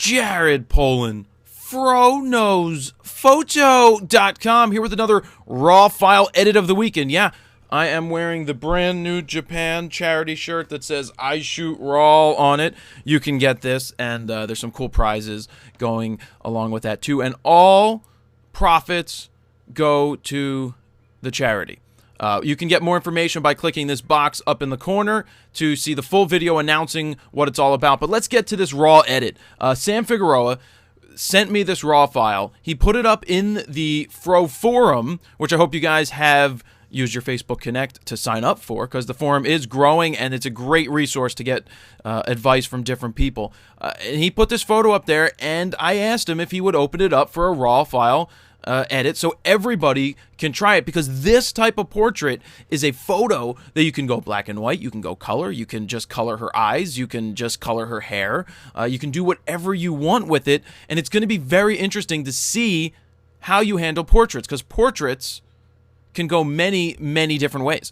Jared Polin, FroKnowsPhoto.com, here with another raw file edit of the week. And yeah, I am wearing the brand new Japan charity shirt that says I shoot raw on it. You can get this, and there's some cool prizes going along with that too. And all profits go to the charity. You can get more information by clicking this box up in the corner to see the full video announcing what it's all about. But let's get to this raw edit. Sam Figueroa sent me this raw file. He put it up in the Fro forum, which I hope you guys have used your Facebook Connect to sign up for, because the forum is growing and it's a great resource to get advice from different people. And he put this photo up there, and I asked him if he would open it up for a raw file edit so everybody can try it, because this type of portrait is a photo that you can go black and white, you can go color, you can just color her eyes, you can just color her hair, you can do whatever you want with it, and it's going to be very interesting to see how you handle portraits, because portraits can go many, many different ways.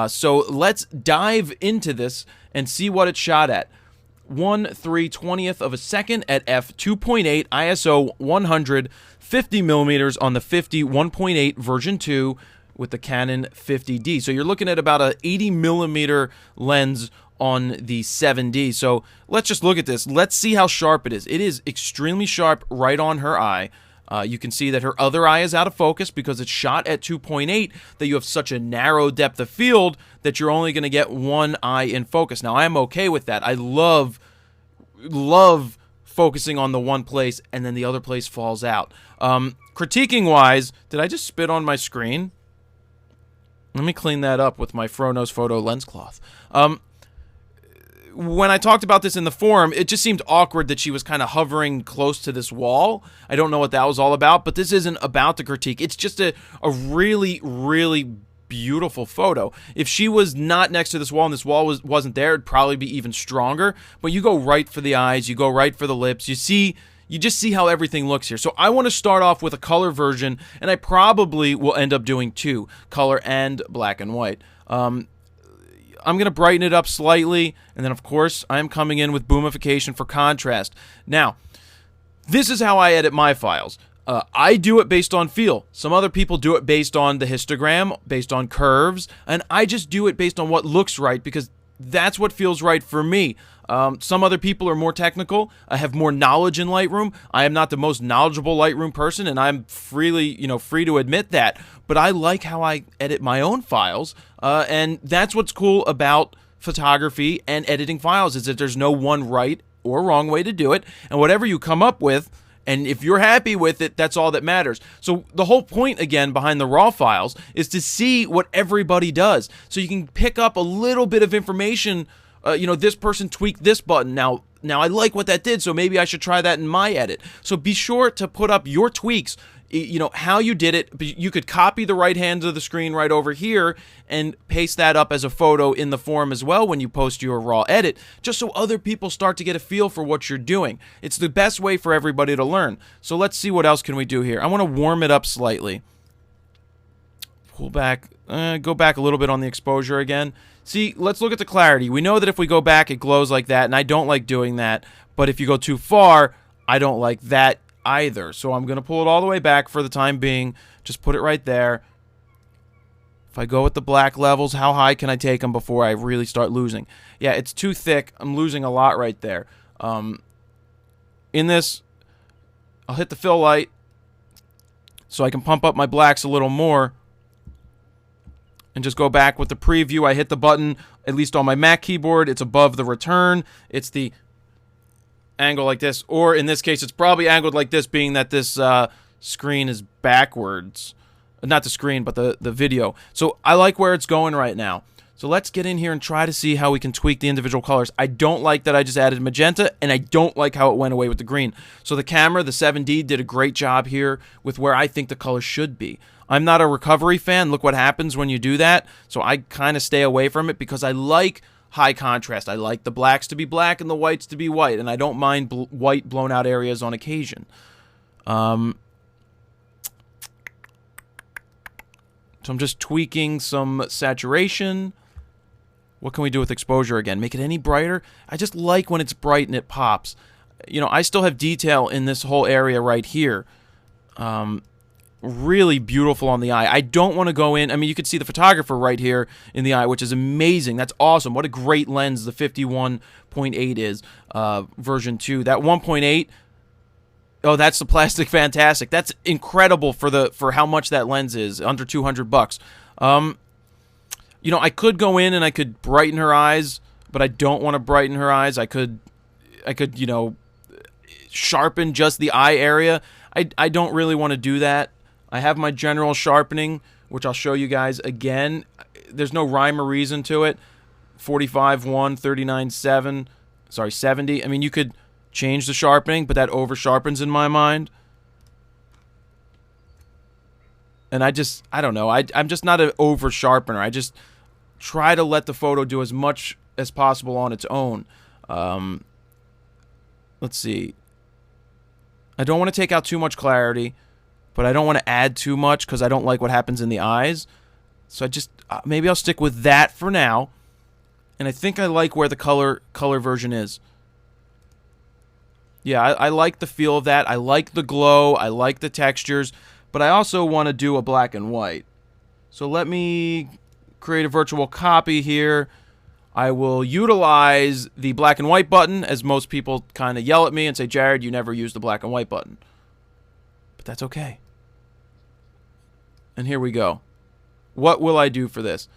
So let's dive into this and see what it's shot at. 1/3/20th of a second at f2.8 ISO 150 millimeters on the 50 1.8 version 2 with the Canon 50D. So you're looking at about a 80 millimeter lens on the 7D. So let's just look at this. Let's see how sharp it is. It is extremely sharp right on her eye. You can see that her other eye is out of focus because it's shot at 2.8, that you have such a narrow depth of field that you're only going to get one eye in focus. Now, I am okay with that. I love focusing on the one place and then the other place falls out. Critiquing-wise, did I just spit on my screen? Let me clean that up with my Fronos Photo lens cloth. When I talked about this in the forum, it just seemed awkward that she was kind of hovering close to this wall. I don't know what that was all about, but this isn't about the critique. It's just a really, really beautiful photo. If she was not next to this wall and this wall wasn't there, it'd probably be even stronger. But you go right for the eyes, you go right for the lips. You just see how everything looks here. So I want to start off with a color version, and I probably will end up doing two, color and black and white. I'm going to brighten it up slightly, and then, of course, I'm coming in with boomification for contrast. Now, this is how I edit my files. I do it based on feel. Some other people do it based on the histogram, based on curves, and I just do it based on what looks right, because that's what feels right for me. Some other people are more technical. I have more knowledge in Lightroom. I am not the most knowledgeable Lightroom person, and I'm free to admit that. But I like how I edit my own files, and that's what's cool about photography and editing files, is that there's no one right or wrong way to do it, and whatever you come up with, and if you're happy with it, that's all that matters. So the whole point, again, behind the raw files is to see what everybody does, so you can pick up a little bit of information. This person tweaked this button. Now I like what that did, so maybe I should try that in my edit. So be sure to put up your tweaks, how you did it. You could copy the right hand of the screen right over here and paste that up as a photo in the forum as well when you post your raw edit, just so other people start to get a feel for what you're doing. It's the best way for everybody to learn. So let's see what else can we do here. I want to warm it up slightly. Pull back, go back a little bit on the exposure again. See, let's look at the clarity. We know that if we go back, it glows like that, and I don't like doing that. But if you go too far, I don't like that either. So I'm going to pull it all the way back for the time being. Just put it right there. If I go with the black levels, how high can I take them before I really start losing? Yeah, it's too thick. I'm losing a lot right there. In this, I'll hit the fill light so I can pump up my blacks a little more. And just go back with the preview. I hit the button, at least on my Mac keyboard, it's above the return. It's the angle like this, or in this case, it's probably angled like this, being that this screen is backwards. Not the screen, but the video. So I like where it's going right now. So let's get in here and try to see how we can tweak the individual colors. I don't like that I just added magenta, and I don't like how it went away with the green. So the camera, the 7D, did a great job here with where I think the color should be. I'm not a recovery fan. Look what happens when you do that. So I kind of stay away from it because I like high contrast. I like the blacks to be black and the whites to be white, and I don't mind white blown out areas on occasion. So I'm just tweaking some saturation. What can we do with exposure again? Make it any brighter? I just like when it's bright and it pops. you know, I still have detail in this whole area right here. Really beautiful on the eye. I don't want to go in. I mean, you could see the photographer right here in the eye, which is amazing. That's awesome. What a great lens the 51.8 is, version 2. That 1.8, oh, that's the Plastic Fantastic. That's incredible for how much that lens is, under $200. You know, I could go in and I could brighten her eyes, but I don't want to brighten her eyes. I could, you know, sharpen just the eye area. I don't really want to do that. I have my general sharpening, which I'll show you guys again. There's no rhyme or reason to it. 45.1, 39.7, sorry, 70. I mean, you could change the sharpening, but that over sharpens in my mind. And I don't know. I'm just not an over sharpener. I just try to let the photo do as much as possible on its own. Let's see. I don't want to take out too much clarity, but I don't want to add too much because I don't like what happens in the eyes. So I just, maybe I'll stick with that for now. And I think I like where the color version is. Yeah, I like the feel of that. I like the glow. I like the textures. But I also want to do a black and white. So let me create a virtual copy here. I will utilize the black and white button, as most people kind of yell at me and say, Jared, you never use the black and white button. But that's okay. And here we go. What will I do for this?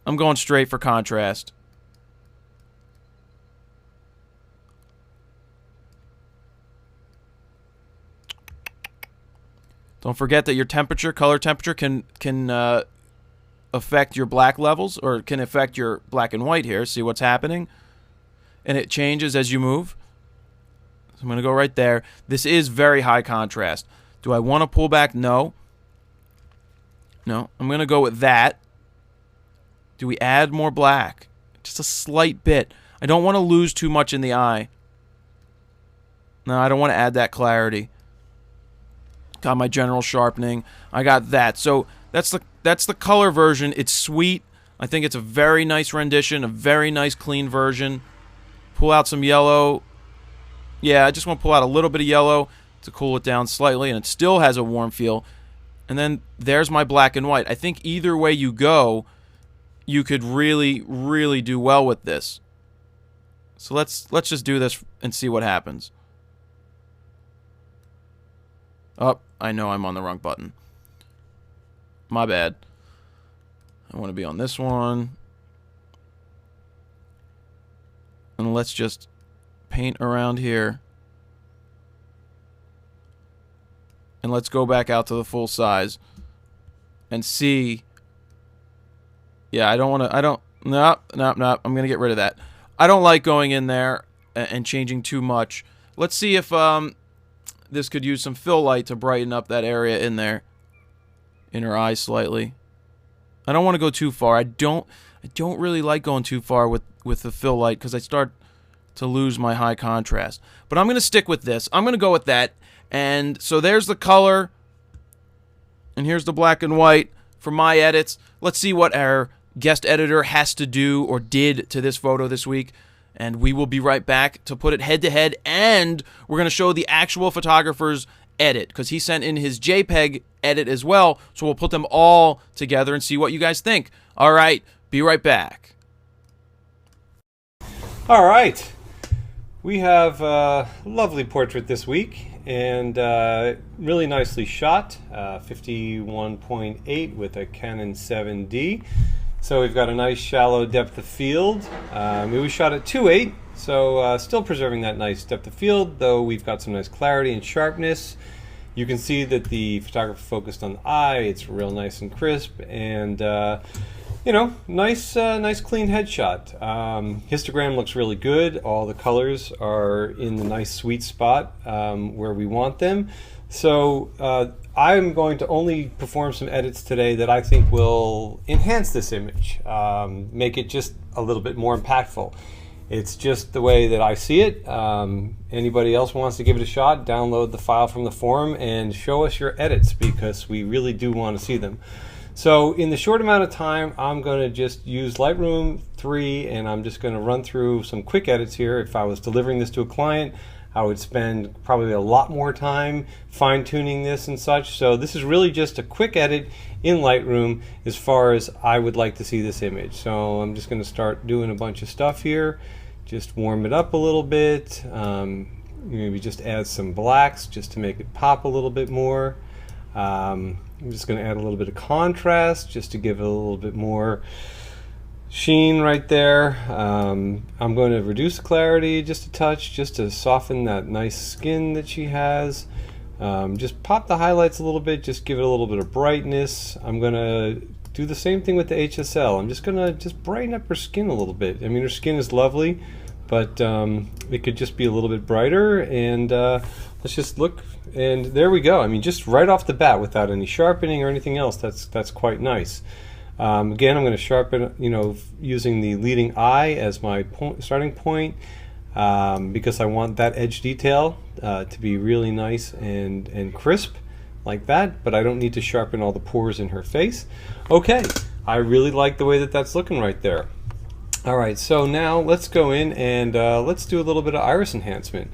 I'm going straight for contrast. Don't forget that your temperature, color temperature, can affect your black levels, or can affect your black and white here. See what's happening? And it changes as you move. So I'm going to go right there. This is very high contrast. Do I want to pull back? No. No. I'm going to go with that. Do we add more black? Just a slight bit. I don't want to lose too much in the eye. No, I don't want to add that clarity. Got my general sharpening. I got that. So that's the color version. It's sweet. I think it's a very nice rendition, a very nice clean version. Pull out some yellow. Yeah, I just want to pull out a little bit of yellow to cool it down slightly, and it still has a warm feel. And then there's my black and white. I think either way you go, you could really, really do well with this. So let's just do this and see what happens. Oh, I know I'm on the wrong button. My bad. I want to be on this one. And let's just paint around here. And let's go back out to the full size and see. Yeah, I don't want to, nope. I'm going to get rid of that. I don't like going in there and changing too much. Let's see if this could use some fill light to brighten up that area in there. In her eyes slightly. I don't want to go too far. I don't really like going too far with the fill light because I start to lose my high contrast. But I'm going to stick with this. I'm going to go with that. And so there's the color. And here's the black and white for my edits. Let's see what our guest editor has to do or did to this photo this week. And we will be right back to put it head to head. And we're going to show the actual photographer's edit because he sent in his JPEG edit as well. So we'll put them all together and see what you guys think. All right, be right back. All right. We have a lovely portrait this week, and really nicely shot, 51.8 with a Canon 7D. So we've got a nice shallow depth of field. We shot at 2.8, so still preserving that nice depth of field, though we've got some nice clarity and sharpness. You can see that the photographer focused on the eye. It's real nice and crisp, and you know, nice clean headshot. Histogram looks really good. All the colors are in the nice sweet spot where we want them. So I'm going to only perform some edits today that I think will enhance this image, make it just a little bit more impactful. It's just the way that I see it. Anybody else wants to give it a shot, download the file from the forum and show us your edits because we really do want to see them. So in the short amount of time, I'm going to just use Lightroom 3 and I'm just going to run through some quick edits here. If I was delivering this to a client, I would spend probably a lot more time fine-tuning this and such. So this is really just a quick edit in Lightroom as far as I would like to see this image. So I'm just going to start doing a bunch of stuff here, just warm it up a little bit, maybe just add some blacks just to make it pop a little bit more. I'm just going to add a little bit of contrast just to give it a little bit more sheen right there. I'm going to reduce clarity just a touch, just to soften that nice skin that she has. Just pop the highlights a little bit, just give it a little bit of brightness. I'm going to do the same thing with the HSL. I'm just going to brighten up her skin a little bit. I mean, her skin is lovely, but it could just be a little bit brighter. And let's just look, and there we go. I mean, just right off the bat without any sharpening or anything else, that's quite nice. Again, I'm going to sharpen, using the leading eye as my starting point, because I want that edge detail to be really nice and crisp like that, but I don't need to sharpen all the pores in her face. Okay, I really like the way that that's looking right there. All right, so now let's go in and let's do a little bit of iris enhancement,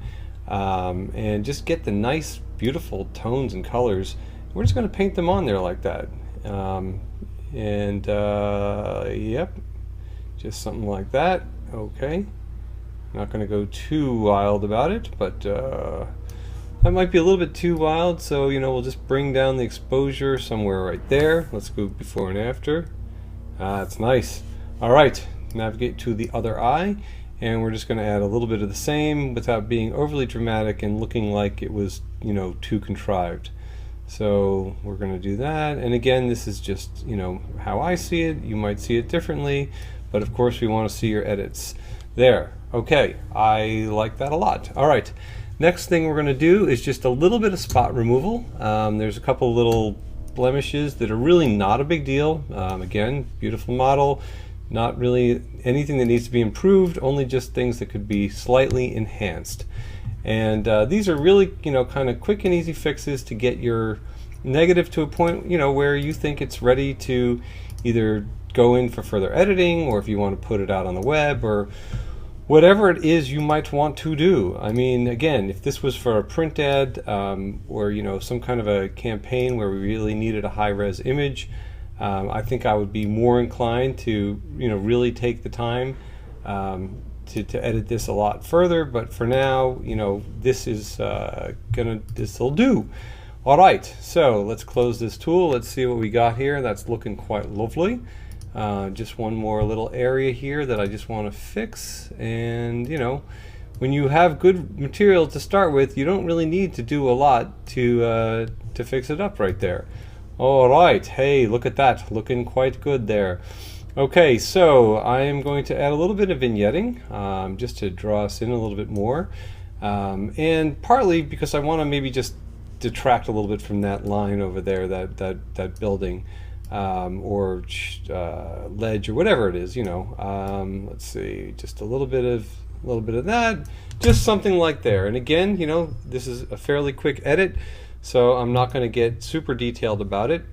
and just get the nice, beautiful tones and colors. We're just going to paint them on there like that. Yep, just something like that. Okay, not going to go too wild about it, but that might be a little bit too wild, so we'll just bring down the exposure somewhere right there. Let's go before and after. That's nice. All right, navigate to the other eye, and we're just going to add a little bit of the same without being overly dramatic and looking like it was too contrived. So we're going to do that, and again, this is just how I see it. You might see it differently, but of course we want to see your edits there. Okay, I like that a lot. All right, next thing we're going to do is just a little bit of spot removal. There's a couple little blemishes that are really not a big deal. Again, beautiful model, not really anything that needs to be improved, only just things that could be slightly enhanced. And these are really, kind of quick and easy fixes to get your negative to a point, where you think it's ready to either go in for further editing, or if you want to put it out on the web, or whatever it is you might want to do. I mean, again, if this was for a print ad, or some kind of a campaign where we really needed a high-res image, I think I would be more inclined to, really take the time to edit this a lot further, but for now, this is this'll do. All right, so let's close this tool. Let's see what we got here. That's looking quite lovely. Just one more little area here that I just want to fix, and when you have good material to start with, you don't really need to do a lot to fix it up right there. All right, hey, look at that, looking quite good there. Okay, so I am going to add a little bit of vignetting, just to draw us in a little bit more, and partly because I want to maybe just detract a little bit from that line over there, that building, or ledge, or whatever it is. Let's see, just a little bit of that, just something like there. And again, this is a fairly quick edit, so I'm not going to get super detailed about it.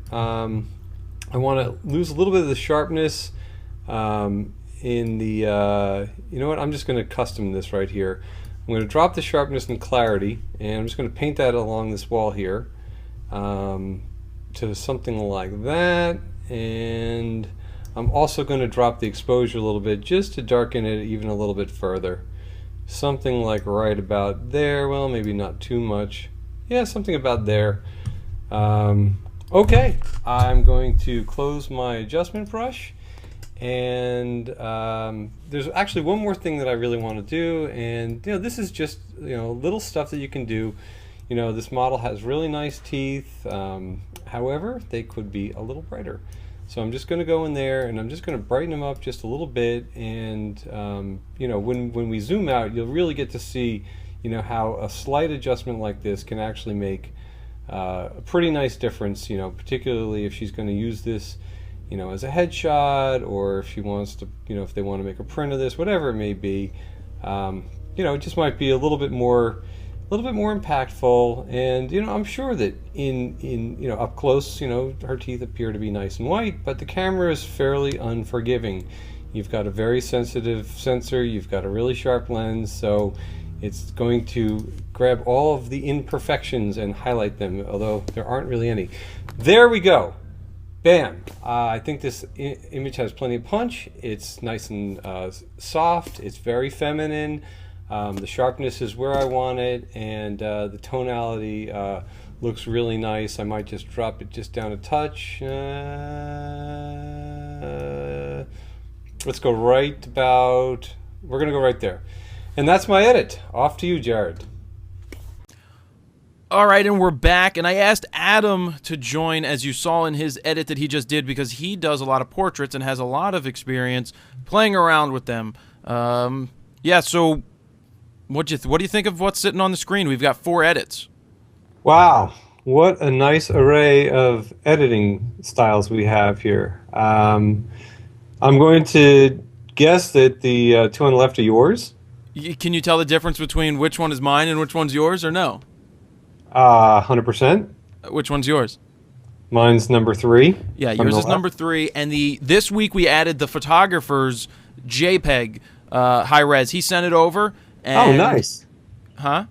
I want to lose a little bit of the sharpness in the, I'm just going to custom this right here. I'm going to drop the sharpness and clarity, and I'm just going to paint that along this wall here to something like that. And I'm also going to drop the exposure a little bit just to darken it even a little bit further. Something like right about there. Well, maybe not too much. Yeah, something about there. Okay, I'm going to close my adjustment brush, and there's actually one more thing that I really want to do, and this is just little stuff that you can do. This model has really nice teeth, however they could be a little brighter. So I'm just going to go in there and I'm just going to brighten them up just a little bit, and when we zoom out, you'll really get to see how a slight adjustment like this can actually make a pretty nice difference, particularly if she's going to use this, as a headshot, or if she wants to, if they want to make a print of this, whatever it may be. It just might be a little bit more impactful. And I'm sure that in up close, her teeth appear to be nice and white, but the camera is fairly unforgiving. You've got a very sensitive sensor, you've got a really sharp lens, so It's going to grab all of the imperfections and highlight them, although there aren't really any. There we go. Bam. I think this image has plenty of punch. It's nice and soft. It's very feminine. The sharpness is where I want it, and the tonality looks really nice. I might just drop it just down a touch. Let's go right about, we're going to go right there. And that's my edit. Off to you, Jared. All right, and we're back, and I asked Adam to join, as you saw in his edit that he just did, because he does a lot of portraits and has a lot of experience playing around with them. Yeah, so what do you think of what's sitting on the screen? We've got 4 edits. Wow, what a nice array of editing styles we have here. I'm going to guess that the 2 on the left are yours. Can you tell the difference between which one is mine and which one's yours, or no? 100%. Which one's yours? Mine's number 3. Yeah, yours is number 3. And this week we added the photographer's JPEG high res. He sent it over. And, oh, nice. Huh?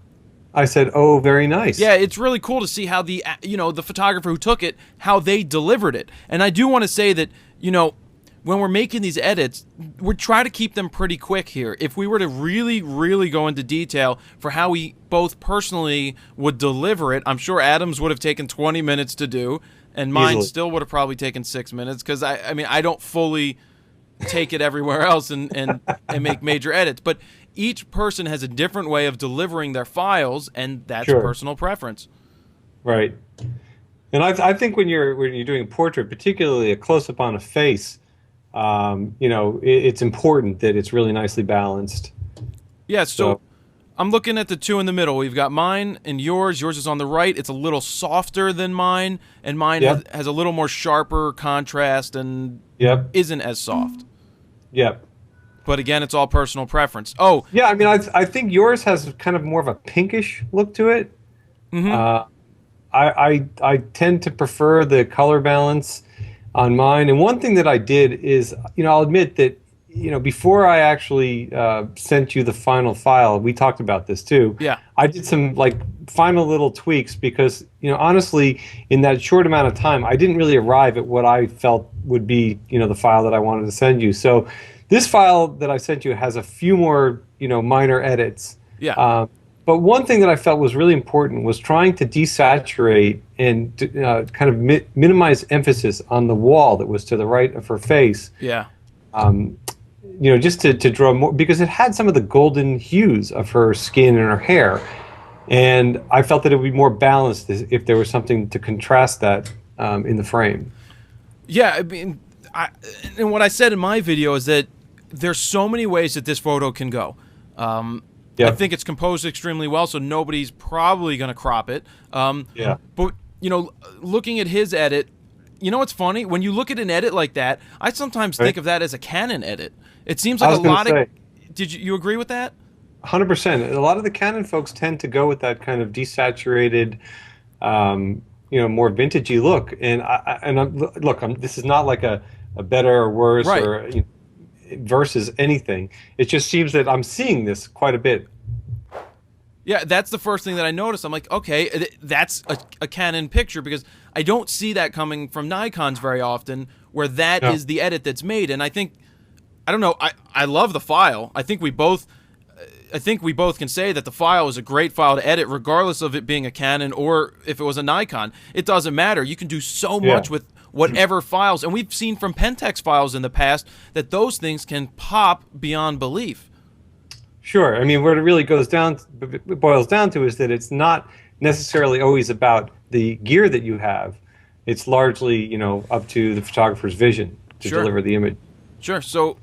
I said, oh, very nice. Yeah, it's really cool to see how the photographer who took it, how they delivered it. And I do want to say that, when we're making these edits, we try to keep them pretty quick here. If we were to really, really go into detail for how we both personally would deliver it, I'm sure Adam's would have taken 20 minutes to do, and mine Easily. still would have probably taken 6 minutes, because I don't fully take it everywhere else and make major edits. But each person has a different way of delivering their files, and that's Sure. personal preference. Right. And I think when you're doing a portrait, particularly a close-up on a face, it's important that it's really nicely balanced. Yeah, so I'm looking at the 2 in the middle. We've got mine and yours. Yours is on the right. It's a little softer than mine, and mine has a little more sharper contrast and isn't as soft. Yep. But again, it's all personal preference. Oh. Yeah, I mean, I think yours has kind of more of a pinkish look to it. Mm-hmm. I tend to prefer the color balance on mine. And one thing that I did is, I'll admit that, before I actually sent you the final file, we talked about this too. Yeah. I did some final little tweaks because, honestly, in that short amount of time, I didn't really arrive at what I felt would be, the file that I wanted to send you. So this file that I sent you has a few more, minor edits. Yeah. But one thing that I felt was really important was trying to desaturate and kind of minimize emphasis on the wall that was to the right of her face. Yeah. Just to draw more, because it had some of the golden hues of her skin and her hair. And I felt that it would be more balanced if there was something to contrast that in the frame. Yeah, I mean, and what I said in my video is that there's so many ways that this photo can go. I think it's composed extremely well, so nobody's probably going to crop it. But, looking at his edit, what's funny? When you look at an edit like that, I sometimes think of that as a Canon edit. It seems like a lot of... Did you agree with that? 100%. A lot of the Canon folks tend to go with that kind of desaturated, more vintagey look. And this is not like a better or worse or versus anything. It just seems that I'm seeing this quite a bit. Yeah, that's the first thing that I noticed. I'm like, okay, that's a Canon picture, because I don't see that coming from Nikons very often, where that is the edit that's made. And I think, I don't know, I love the file. I think we both can say that the file is a great file to edit, regardless of it being a Canon or if it was a Nikon. It doesn't matter. You can do so much with whatever files, and we've seen from Pentax files in the past that those things can pop beyond belief. Sure. I mean, what it really boils down to is that it's not necessarily always about the gear that you have. It's largely, up to the photographer's vision to deliver the image. Sure. So,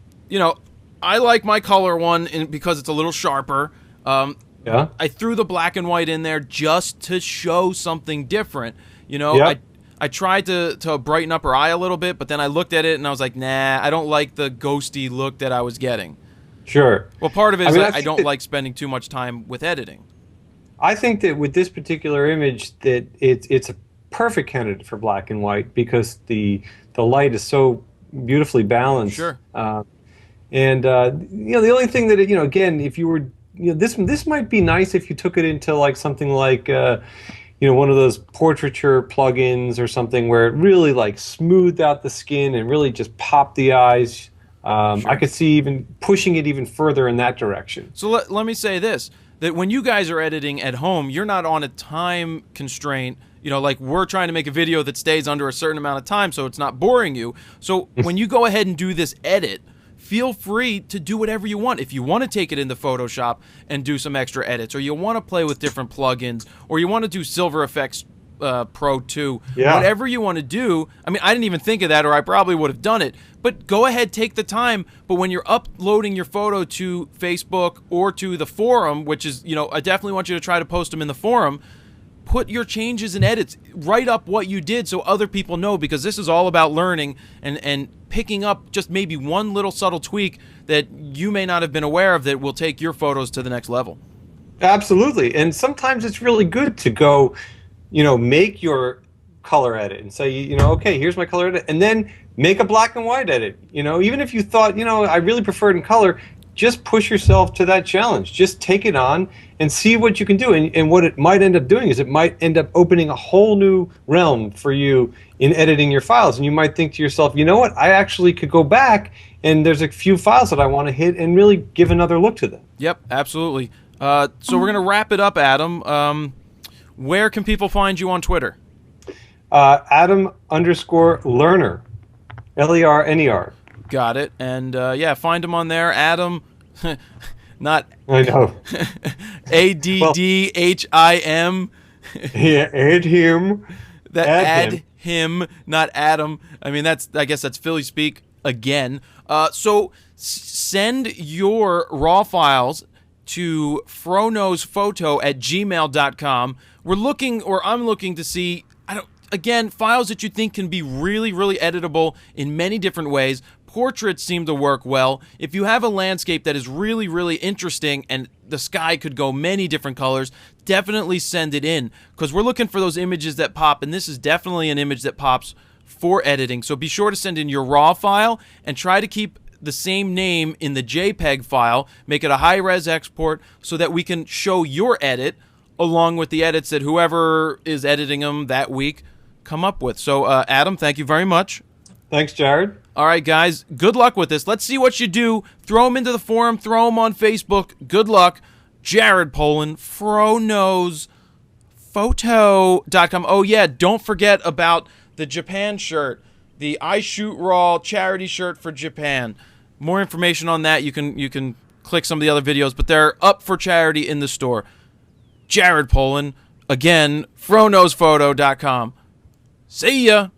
I like my color one because it's a little sharper. I threw the black and white in there just to show something different. I tried to brighten up her eye a little bit, but then I looked at it and I was like, nah, I don't like the ghosty look that I was getting. Sure. Well, part of it is I don't like spending too much time with editing. I think that with this particular image that it's a perfect candidate for black and white because the light is so beautifully balanced. Sure. The only thing that, again, if you were this might be nice if you took it into like something like one of those portraiture plugins or something where it really like smoothed out the skin and really just popped the eyes. Sure. I could see even pushing it even further in that direction. So let me say this, that when you guys are editing at home, you're not on a time constraint. Like we're trying to make a video that stays under a certain amount of time so it's not boring you. So when you go ahead and do this edit, feel free to do whatever you want. If you want to take it into Photoshop and do some extra edits, or you want to play with different plugins, or you want to do Silver Effects Pro 2, whatever you want to do. I mean, I didn't even think of that, or I probably would have done it. But go ahead, take the time. But when you're uploading your photo to Facebook or to the forum, which is, I definitely want you to try to post them in the forum, put your changes and edits, write up what you did so other people know, because this is all about learning and picking up just maybe one little subtle tweak that you may not have been aware of that will take your photos to the next level. Absolutely. And sometimes it's really good to go, make your color edit and say, okay, here's my color edit, and then make a black and white edit. Even if you thought, I really prefer it in color, just push yourself to that challenge. Just take it on and see what you can do. And what it might end up doing is it might end up opening a whole new realm for you in editing your files. And you might think to yourself, you know what, I actually could go back and there's a few files that I want to hit and really give another look to them. Yep, absolutely. So we're going to wrap it up, Adam. Where can people find you on Twitter? Adam_learner. Lerner. Got it. And find him on there. Adam, not I know. ADDHIM. Yeah, add him. Add him, not Adam. I mean, I guess that's Philly speak again. So send your raw files to fronosphoto@gmail.com. I'm looking to see, files that you think can be really, really editable in many different ways. Portraits seem to work well. If you have a landscape that is really, really interesting and the sky could go many different colors, definitely send it in, because we're looking for those images that pop, and this is definitely an image that pops for editing. So be sure to send in your raw file and try to keep the same name in the JPEG file. Make it a high-res export so that we can show your edit along with the edits that whoever is editing them that week come up with. So, Adam, thank you very much. Thanks, Jared. All right, guys, good luck with this. Let's see what you do. Throw them into the forum. Throw them on Facebook. Good luck. Jared Poland, fronosphoto.com. Oh, yeah, don't forget about the Japan shirt, the I Shoot Raw charity shirt for Japan. More information on that, you can click some of the other videos, but they're up for charity in the store. Jared Poland, again, fronosphoto.com. See ya.